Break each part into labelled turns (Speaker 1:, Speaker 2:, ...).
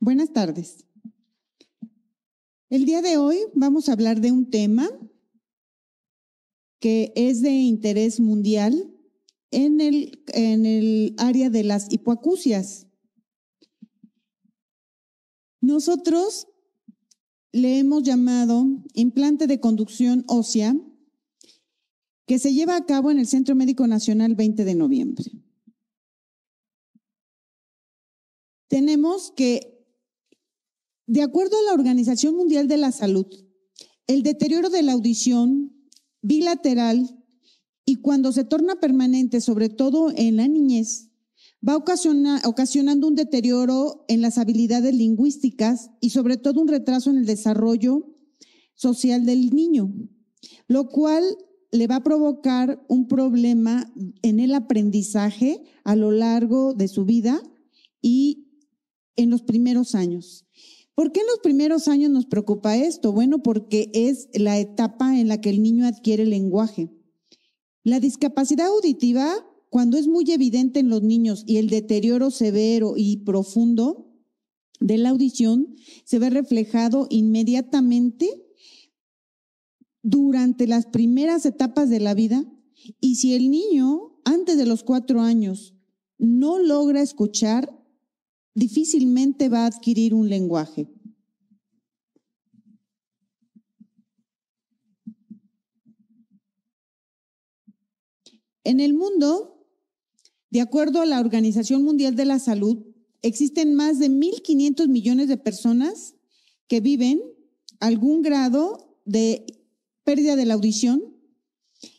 Speaker 1: Buenas tardes. El día de hoy vamos a hablar de un tema que es de interés mundial en el área de las hipoacusias. Nosotros le hemos llamado implante de conducción ósea, que se lleva a cabo en el Centro Médico Nacional 20 de noviembre. Tenemos que, de acuerdo a la Organización Mundial de la Salud, el deterioro de la audición bilateral y cuando se torna permanente, sobre todo en la niñez, va ocasionando un deterioro en las habilidades lingüísticas y sobre todo un retraso en el desarrollo social del niño, lo cual le va a provocar un problema en el aprendizaje a lo largo de su vida y en los primeros años. ¿Por qué en los primeros años nos preocupa esto? Bueno, porque es la etapa en la que el niño adquiere el lenguaje. La discapacidad auditiva, cuando es muy evidente en los niños y el deterioro severo y profundo de la audición, se ve reflejado inmediatamente durante las primeras etapas de la vida. Y si el niño, antes de los 4 años, no logra escuchar, difícilmente va a adquirir un lenguaje. En el mundo, de acuerdo a la Organización Mundial de la Salud, existen más de 1.500 millones de personas que viven algún grado de pérdida de la audición,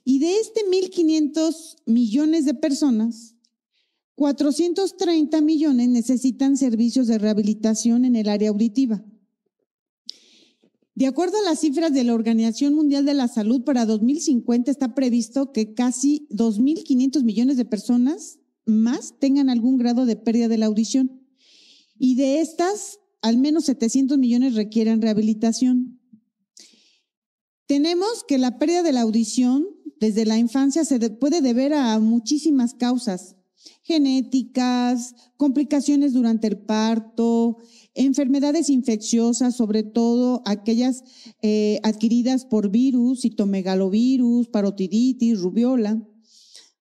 Speaker 1: y de 1.500 millones de personas, 430 millones necesitan servicios de rehabilitación en el área auditiva. De acuerdo a las cifras de la Organización Mundial de la Salud, para 2050 está previsto que casi 2.500 millones de personas más tengan algún grado de pérdida de la audición. Y de estas, al menos 700 millones requieren rehabilitación. Tenemos que la pérdida de la audición desde la infancia se puede deber a muchísimas causas: genéticas, complicaciones durante el parto, enfermedades infecciosas, sobre todo aquellas adquiridas por virus, citomegalovirus, parotiditis, rubiola,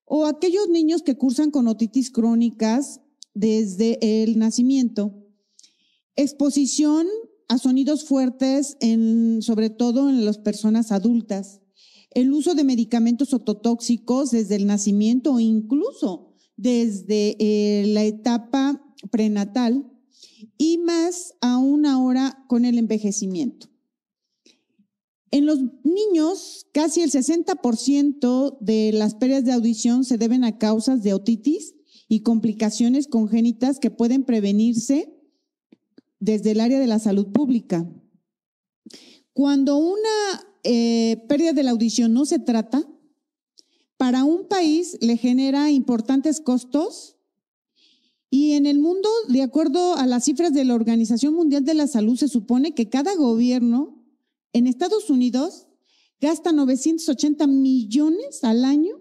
Speaker 1: o aquellos niños que cursan con otitis crónicas desde el nacimiento. Exposición a sonidos fuertes, sobre todo en las personas adultas. El uso de medicamentos ototóxicos desde el nacimiento o incluso desde la etapa prenatal, y más aún ahora con el envejecimiento. En los niños, casi el 60% de las pérdidas de audición se deben a causas de otitis y complicaciones congénitas que pueden prevenirse desde el área de la salud pública. Cuando una pérdida de la audición no se trata, para un país le genera importantes costos, y en el mundo, de acuerdo a las cifras de la Organización Mundial de la Salud, se supone que cada gobierno en Estados Unidos gasta 980 millones al año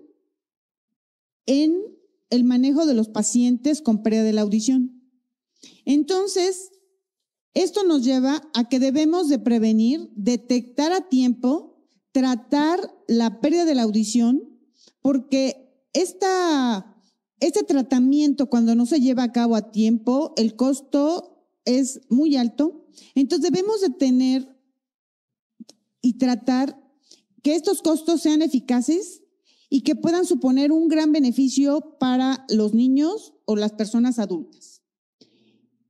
Speaker 1: en el manejo de los pacientes con pérdida de la audición. Entonces, esto nos lleva a que debemos de prevenir, detectar a tiempo, tratar la pérdida de la audición, porque este tratamiento, cuando no se lleva a cabo a tiempo, el costo es muy alto. Entonces debemos de tener y tratar que estos costos sean eficaces y que puedan suponer un gran beneficio para los niños o las personas adultas.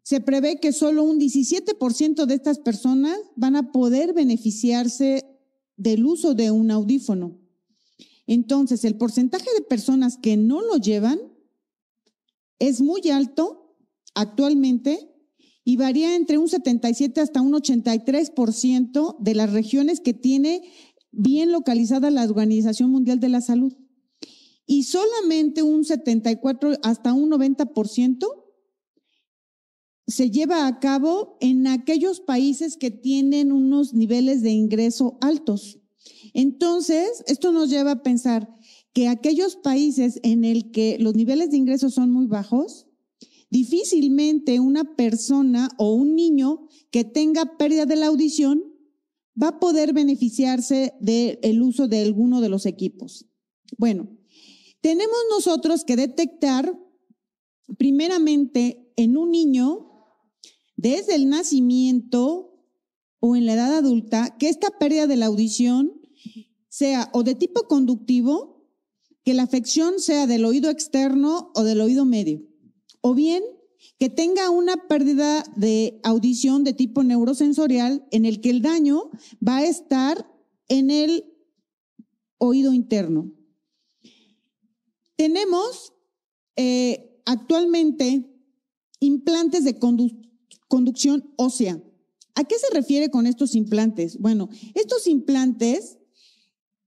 Speaker 1: Se prevé que solo un 17% de estas personas van a poder beneficiarse del uso de un audífono. Entonces, el porcentaje de personas que no lo llevan es muy alto actualmente y varía entre un 77 hasta un 83% de las regiones que tiene bien localizada la Organización Mundial de la Salud. Y solamente un 74 hasta un 90% se lleva a cabo en aquellos países que tienen unos niveles de ingreso altos. Entonces, esto nos lleva a pensar que aquellos países en el que los niveles de ingresos son muy bajos Difícilmente una persona o un niño que tenga pérdida de la audición va a poder beneficiarse del uso de alguno de los equipos. Bueno, tenemos nosotros que detectar primeramente en un niño desde el nacimiento o en la edad adulta que esta pérdida de la audición sea o de tipo conductivo, que la afección sea del oído externo o del oído medio, o bien que tenga una pérdida de audición de tipo neurosensorial en el que el daño va a estar en el oído interno. Tenemos actualmente implantes de conducción ósea. ¿A qué se refiere con estos implantes? Bueno, estos implantes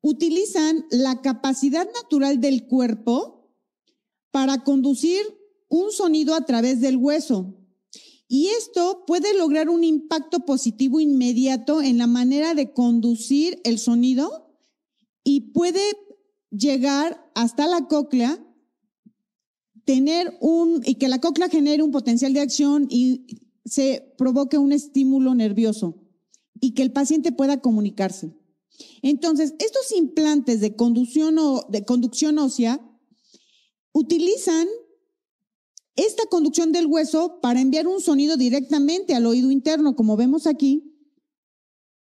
Speaker 1: utilizan la capacidad natural del cuerpo para conducir un sonido a través del hueso. Y esto puede lograr un impacto positivo inmediato en la manera de conducir el sonido y puede llegar hasta la cóclea, y que la cóclea genere un potencial de acción y se provoque un estímulo nervioso y que el paciente pueda comunicarse. Entonces, estos implantes de conducción ósea utilizan esta conducción del hueso para enviar un sonido directamente al oído interno, como vemos aquí.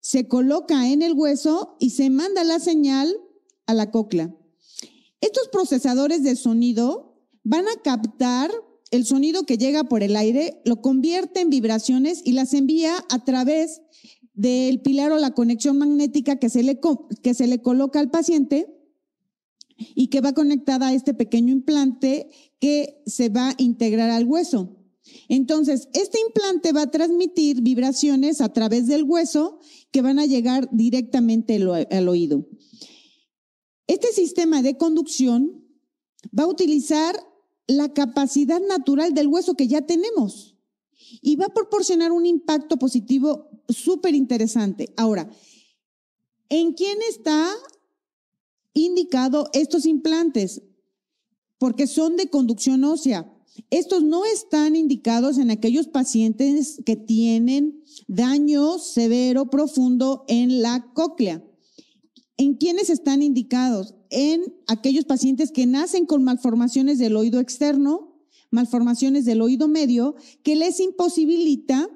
Speaker 1: Se coloca en el hueso y se manda la señal a la cóclea. Estos procesadores de sonido van a captar el sonido que llega por el aire, lo convierte en vibraciones y las envía a través del pilar o la conexión magnética que se le coloca al paciente y que va conectada a este pequeño implante que se va a integrar al hueso. Entonces, este implante va a transmitir vibraciones a través del hueso que van a llegar directamente al oído. Este sistema de conducción va a utilizar la capacidad natural del hueso que ya tenemos y va a proporcionar un impacto positivo súper interesante. Ahora, ¿en quién está indicado estos implantes? Porque son de conducción ósea. Estos no están indicados en aquellos pacientes que tienen daño severo, profundo en la cóclea. ¿En quiénes están indicados? En aquellos pacientes que nacen con malformaciones del oído externo, malformaciones del oído medio, que les imposibilita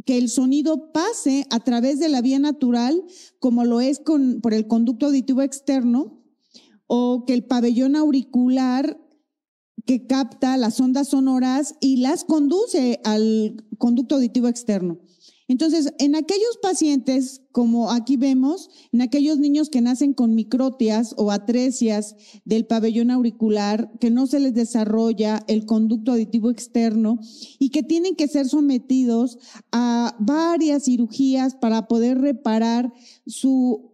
Speaker 1: que el sonido pase a través de la vía natural, como lo es por el conducto auditivo externo, o que el pabellón auricular que capta las ondas sonoras y las conduce al conducto auditivo externo. Entonces, en aquellos pacientes, como aquí vemos, en aquellos niños que nacen con microtias o atresias del pabellón auricular, que no se les desarrolla el conducto auditivo externo y que tienen que ser sometidos a varias cirugías para poder reparar su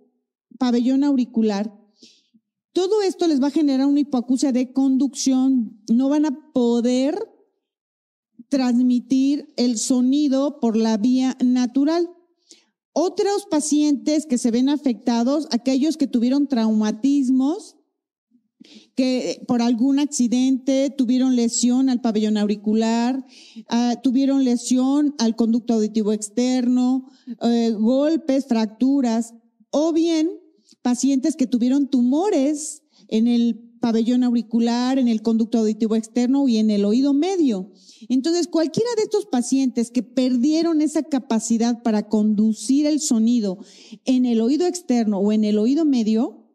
Speaker 1: pabellón auricular, todo esto les va a generar una hipoacusia de conducción. No van a poder transmitir el sonido por la vía natural. Otros pacientes que se ven afectados, aquellos que tuvieron traumatismos, que por algún accidente tuvieron lesión al pabellón auricular, tuvieron lesión al conducto auditivo externo, golpes, fracturas, o bien pacientes que tuvieron tumores en el pabellón auricular, en el conducto auditivo externo y en el oído medio. Entonces, cualquiera de estos pacientes que perdieron esa capacidad para conducir el sonido en el oído externo o en el oído medio,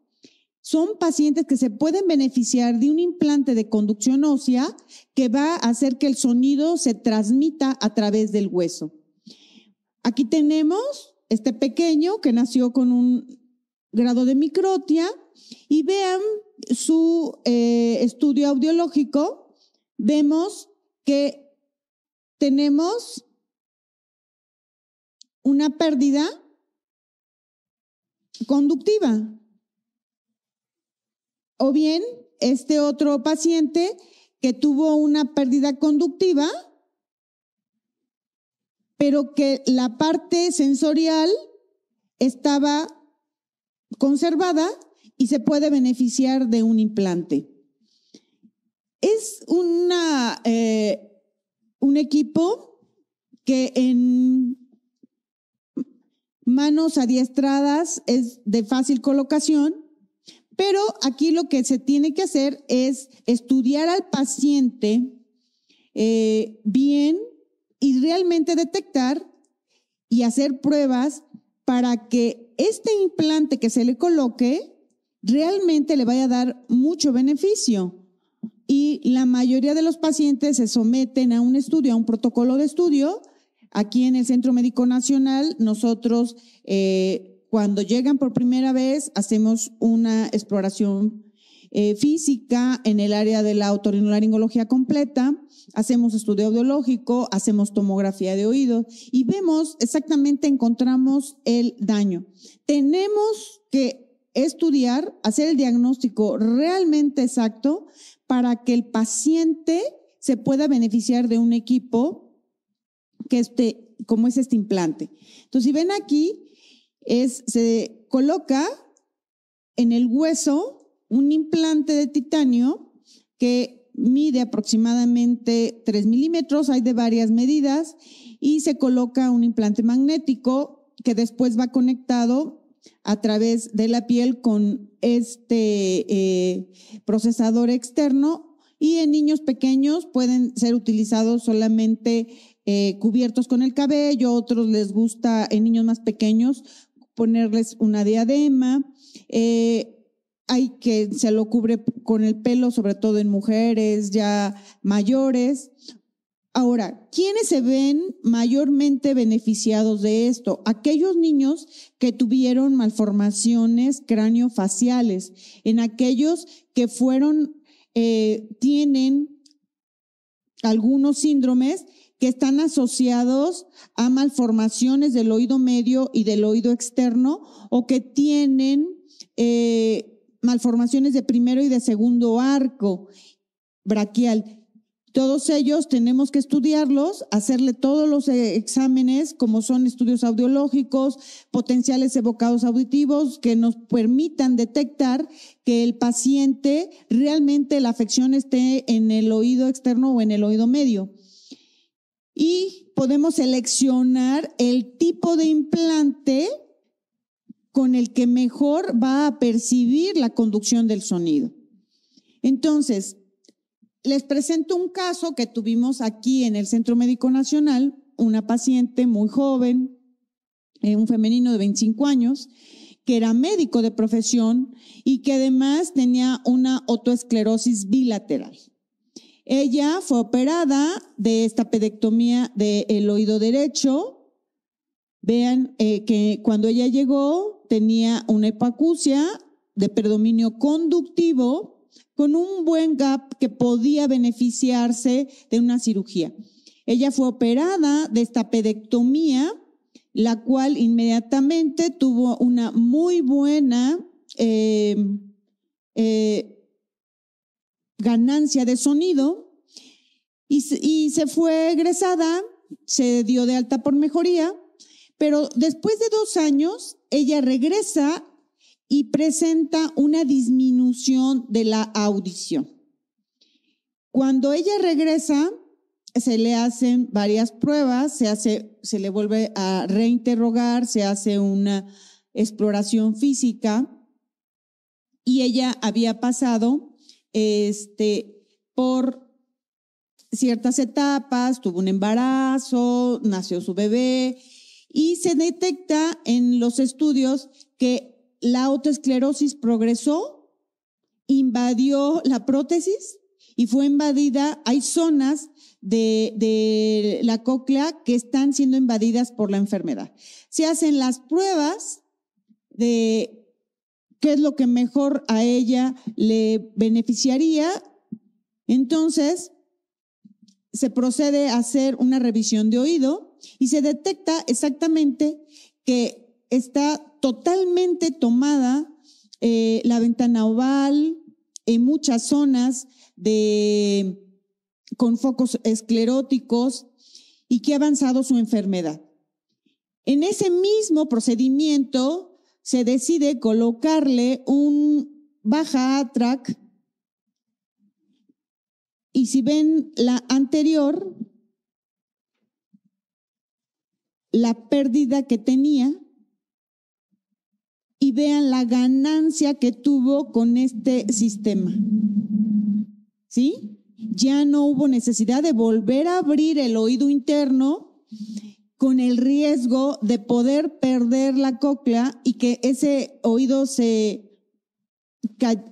Speaker 1: son pacientes que se pueden beneficiar de un implante de conducción ósea que va a hacer que el sonido se transmita a través del hueso. Aquí tenemos este pequeño que nació con un grado de microtia y vean su estudio audiológico. Vemos que tenemos una pérdida conductiva. O bien, este otro paciente que tuvo una pérdida conductiva, pero que la parte sensorial estaba conservada y se puede beneficiar de un implante. Es una un equipo que en manos adiestradas es de fácil colocación, pero aquí lo que se tiene que hacer es estudiar al paciente bien y realmente detectar y hacer pruebas para que este implante que se le coloque realmente le vaya a dar mucho beneficio. Y la mayoría de los pacientes se someten a un estudio, a un protocolo de estudio. Aquí en el Centro Médico Nacional, nosotros cuando llegan por primera vez hacemos una exploración física en el área de la otorrinolaringología completa, hacemos estudio audiológico, hacemos tomografía de oído y vemos exactamente, encontramos el daño. Tenemos que estudiar, hacer el diagnóstico realmente exacto para que el paciente se pueda beneficiar de un equipo como es este implante. Entonces, si ven aquí, se coloca en el hueso un implante de titanio que mide aproximadamente 3 milímetros, hay de varias medidas, y se coloca un implante magnético que después va conectado a través de la piel con este procesador externo, y en niños pequeños pueden ser utilizados solamente cubiertos con el cabello, otros les gusta en niños más pequeños ponerles una diadema, hay que se lo cubre con el pelo, sobre todo en mujeres ya mayores. Ahora, ¿quiénes se ven mayormente beneficiados de esto? Aquellos niños que tuvieron malformaciones craneofaciales, en aquellos que tienen algunos síndromes que están asociados a malformaciones del oído medio y del oído externo, o que tienen malformaciones de primero y de segundo arco braquial. Todos ellos tenemos que estudiarlos, hacerle todos los exámenes, como son estudios audiológicos, potenciales evocados auditivos, que nos permitan detectar que el paciente realmente la afección esté en el oído externo o en el oído medio. Y podemos seleccionar el tipo de implante con el que mejor va a percibir la conducción del sonido. Entonces, les presento un caso que tuvimos aquí en el Centro Médico Nacional, una paciente muy joven, un femenino de 25 años, que era médico de profesión y que además tenía una otoesclerosis bilateral. Ella fue operada de esta pedectomía del oído derecho. Vean que cuando ella llegó tenía una hipoacusia de predominio conductivo con un buen gap que podía beneficiarse de una cirugía. Ella fue operada de esta pedectomía, la cual inmediatamente tuvo una muy buena ganancia de sonido y se fue egresada, se dio de alta por mejoría, pero después de 2 años ella regresa y presenta una disminución de la audición. Cuando ella regresa, se le hacen varias pruebas, se le vuelve a reinterrogar, se hace una exploración física y ella había pasado por ciertas etapas, tuvo un embarazo, nació su bebé y se detecta en los estudios que la otoesclerosis progresó, invadió la prótesis y fue invadida. Hay zonas de la cóclea que están siendo invadidas por la enfermedad. Se hacen las pruebas de qué es lo que mejor a ella le beneficiaría. Entonces, se procede a hacer una revisión de oído y se detecta exactamente que está totalmente tomada la ventana oval en muchas zonas con focos escleróticos y que ha avanzado su enfermedad. En ese mismo procedimiento se decide colocarle un baja ATRAC y si ven la anterior, la pérdida que tenía y vean la ganancia que tuvo con este sistema. ¿Sí? Ya no hubo necesidad de volver a abrir el oído interno con el riesgo de poder perder la cóclea y que ese oído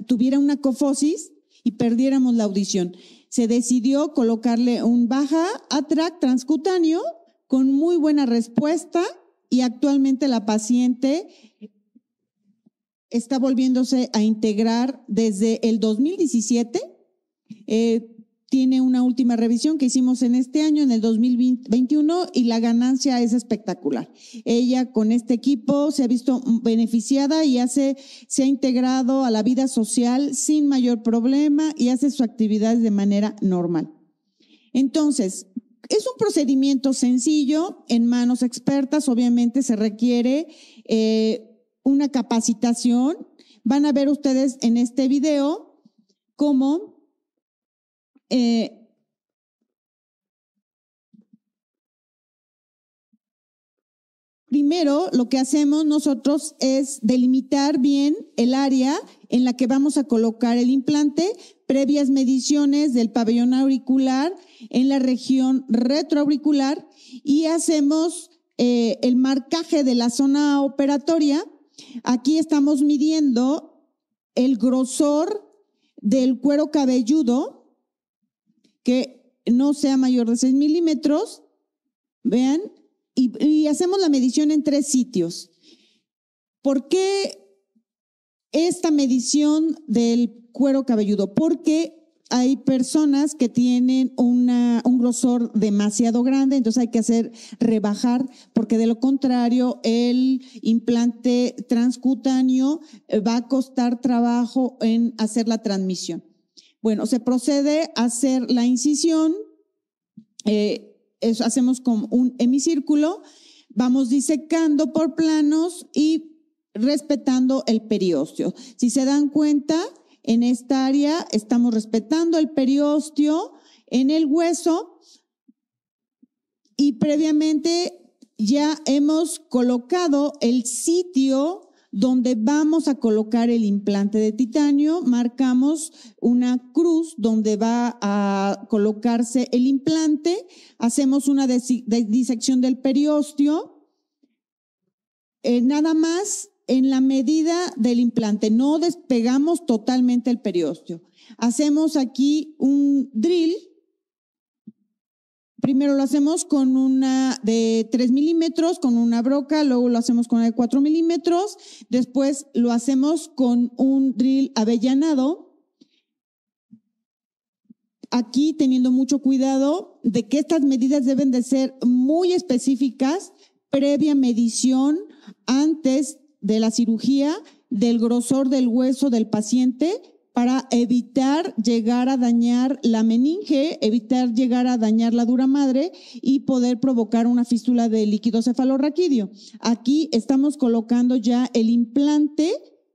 Speaker 1: tuviera una cofosis y perdiéramos la audición. Se decidió colocarle un baja atrac transcutáneo con muy buena respuesta y actualmente la paciente está volviéndose a integrar desde el 2017. Tiene una última revisión que hicimos en este año, en el 2021, y la ganancia es espectacular. Ella con este equipo se ha visto beneficiada y se ha integrado a la vida social sin mayor problema y hace sus actividades de manera normal. Entonces, es un procedimiento sencillo en manos expertas. Obviamente se requiere una capacitación. Van a ver ustedes en este video cómo primero lo que hacemos nosotros es delimitar bien el área en la que vamos a colocar el implante, previas mediciones del pabellón auricular en la región retroauricular y hacemos el marcaje de la zona operatoria. Aquí estamos midiendo el grosor del cuero cabelludo, que no sea mayor de 6 milímetros, vean, y hacemos la medición en 3 sitios. ¿Por qué esta medición del cuero cabelludo? Porque hay personas que tienen un grosor demasiado grande, entonces hay que rebajar, porque de lo contrario el implante transcutáneo va a costar trabajo en hacer la transmisión. Bueno, se procede a hacer la incisión, hacemos como un hemicírculo, vamos disecando por planos y respetando el periósteo. Si se dan cuenta, en esta área estamos respetando el periósteo en el hueso y previamente ya hemos colocado el sitio donde vamos a colocar el implante de titanio. Marcamos una cruz donde va a colocarse el implante, hacemos una disección del periósteo, nada más en la medida del implante, no despegamos totalmente el periósteo. Hacemos aquí un drill. Primero lo hacemos con una de 3 milímetros, con una broca, luego lo hacemos con una de 4 milímetros, después lo hacemos con un drill avellanado. Aquí teniendo mucho cuidado de que estas medidas deben de ser muy específicas, previa medición antes de la cirugía del grosor del hueso del paciente, para evitar llegar a dañar la meninge, evitar llegar a dañar la dura madre y poder provocar una fístula de líquido cefalorraquídeo. Aquí estamos colocando ya el implante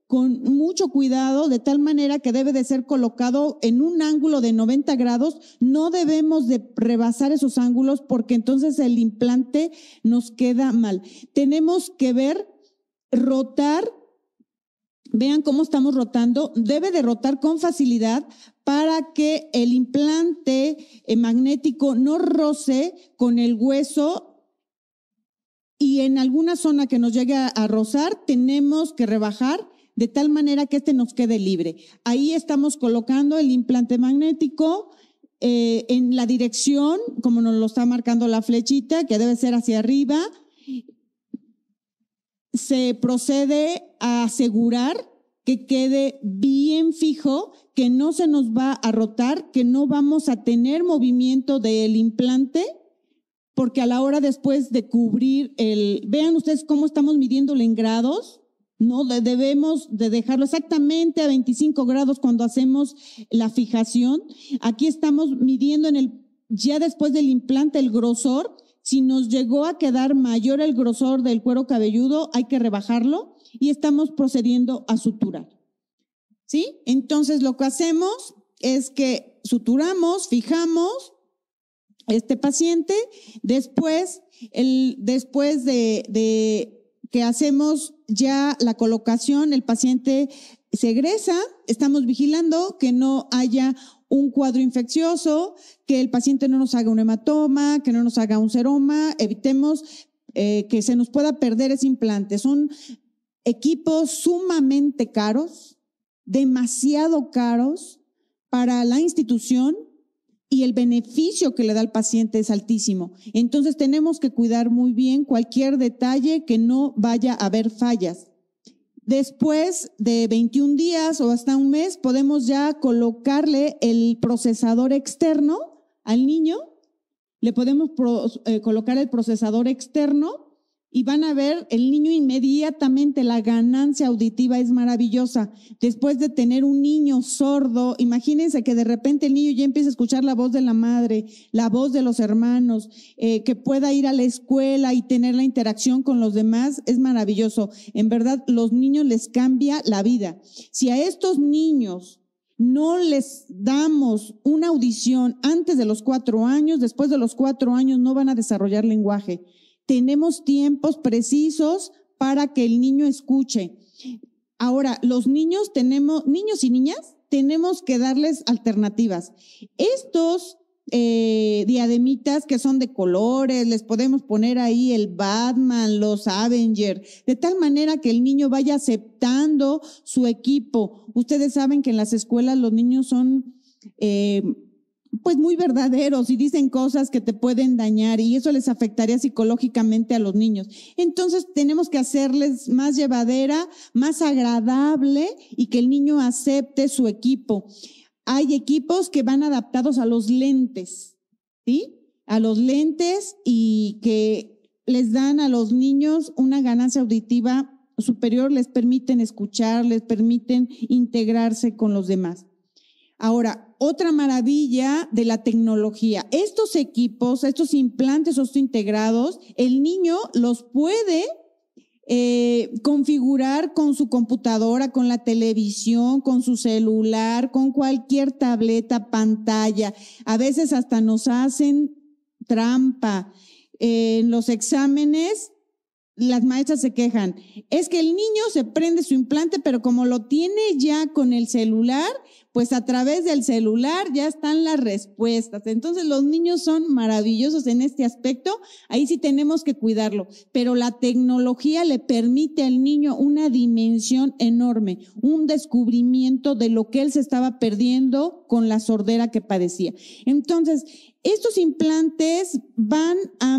Speaker 1: con mucho cuidado, de tal manera que debe de ser colocado en un ángulo de 90 grados. No debemos de rebasar esos ángulos porque entonces el implante nos queda mal. Tenemos que rotar. Vean cómo estamos rotando, debe de rotar con facilidad para que el implante magnético no roce con el hueso y en alguna zona que nos llegue a rozar tenemos que rebajar de tal manera que este nos quede libre. Ahí estamos colocando el implante magnético en la dirección, como nos lo está marcando la flechita, que debe ser hacia arriba. Se procede a asegurar que quede bien fijo, que no se nos va a rotar, que no vamos a tener movimiento del implante, porque a la hora después de cubrir vean ustedes cómo estamos midiéndolo en grados, no debemos de dejarlo exactamente a 25 grados cuando hacemos la fijación. Aquí estamos midiendo ya después del implante el grosor. Si nos llegó a quedar mayor el grosor del cuero cabelludo, hay que rebajarlo y estamos procediendo a suturar. ¿Sí? Entonces lo que hacemos es que suturamos, fijamos, este paciente. Después de que hacemos ya la colocación, el paciente se egresa, estamos vigilando que no haya un cuadro infeccioso, que el paciente no nos haga un hematoma, que no nos haga un seroma, evitemos que se nos pueda perder ese implante. Son equipos sumamente caros, demasiado caros para la institución, y el beneficio que le da al paciente es altísimo. Entonces tenemos que cuidar muy bien cualquier detalle, que no vaya a haber fallas. Después de 21 días o hasta un mes podemos ya colocarle el procesador externo al niño. Le podemos colocar el procesador externo y van a ver el niño inmediatamente. La ganancia auditiva es maravillosa. Después de tener un niño sordo, imagínense que de repente el niño ya empieza a escuchar la voz de la madre, la voz de los hermanos, que pueda ir a la escuela y tener la interacción con los demás, es maravilloso. En verdad, los niños les cambia la vida. Si a estos niños no les damos una audición antes de los 4 años, después de los 4 años no van a desarrollar lenguaje. Tenemos tiempos precisos para que el niño escuche. Ahora, los niños y niñas, tenemos que darles alternativas. Estos diademitas que son de colores, les podemos poner ahí el Batman, los Avengers, de tal manera que el niño vaya aceptando su equipo. Ustedes saben que en las escuelas los niños son pues muy verdaderos y dicen cosas que te pueden dañar, y eso les afectaría psicológicamente a los niños. Entonces tenemos que hacerles más llevadera, más agradable, y que el niño acepte su equipo. Hay equipos que van adaptados a los lentes, ¿sí? A los lentes, y que les dan a los niños una ganancia auditiva superior, les permiten escuchar, les permiten integrarse con los demás. Ahora, otra maravilla de la tecnología, estos equipos, estos implantes integrados, el niño los puede configurar con su computadora, con la televisión, con su celular, con cualquier tableta, pantalla. A veces hasta nos hacen trampa. En los exámenes, las maestras se quejan. Es que el niño se prende su implante, pero como lo tiene ya con el celular, pues a través del celular ya están las respuestas. Entonces los niños son maravillosos en este aspecto. Ahí sí tenemos que cuidarlo. Pero la tecnología le permite al niño una dimensión enorme, un descubrimiento de lo que él se estaba perdiendo con la sordera que padecía. Entonces, estos implantes van a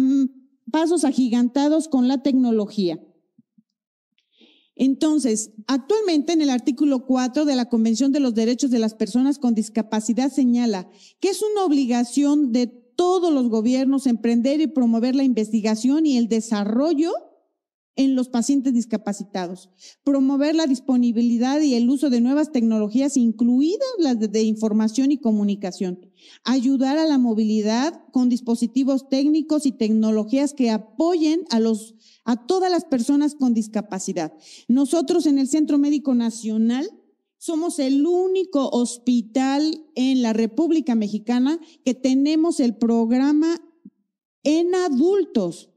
Speaker 1: pasos agigantados con la tecnología. Entonces, actualmente en el artículo 4 de la Convención de los Derechos de las Personas con Discapacidad señala que es una obligación de todos los gobiernos emprender y promover la investigación y el desarrollo en los pacientes discapacitados, promover la disponibilidad y el uso de nuevas tecnologías, incluidas las de información y comunicación, ayudar a la movilidad con dispositivos técnicos y tecnologías que apoyen a todas las personas con discapacidad. Nosotros en el Centro Médico Nacional somos el único hospital en la República Mexicana que tenemos el programa en adultos.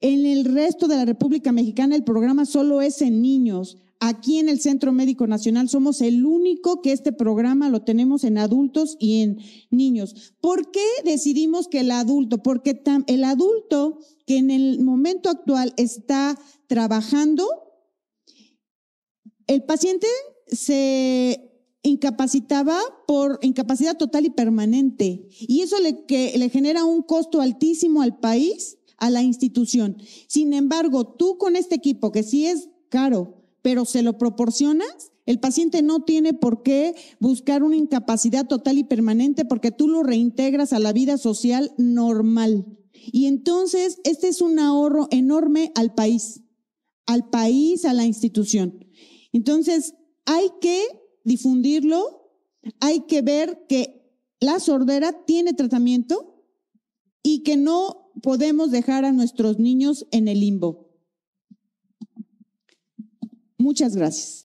Speaker 1: En el resto de la República Mexicana el programa solo es en niños. Aquí en el Centro Médico Nacional somos el único que este programa lo tenemos en adultos y en niños. ¿Por qué decidimos que el adulto? Porque el adulto que en el momento actual está trabajando, el paciente se incapacitaba por incapacidad total y permanente, y eso le genera un costo altísimo al país, a la institución. Sin embargo, tú con este equipo, que sí es caro, pero se lo proporcionas, el paciente no tiene por qué buscar una incapacidad total y permanente, porque tú lo reintegras a la vida social normal. Y entonces, este es un ahorro enorme al país, a la institución. Entonces, hay que difundirlo, hay que ver que la sordera tiene tratamiento y que no podemos dejar a nuestros niños en el limbo. Muchas gracias.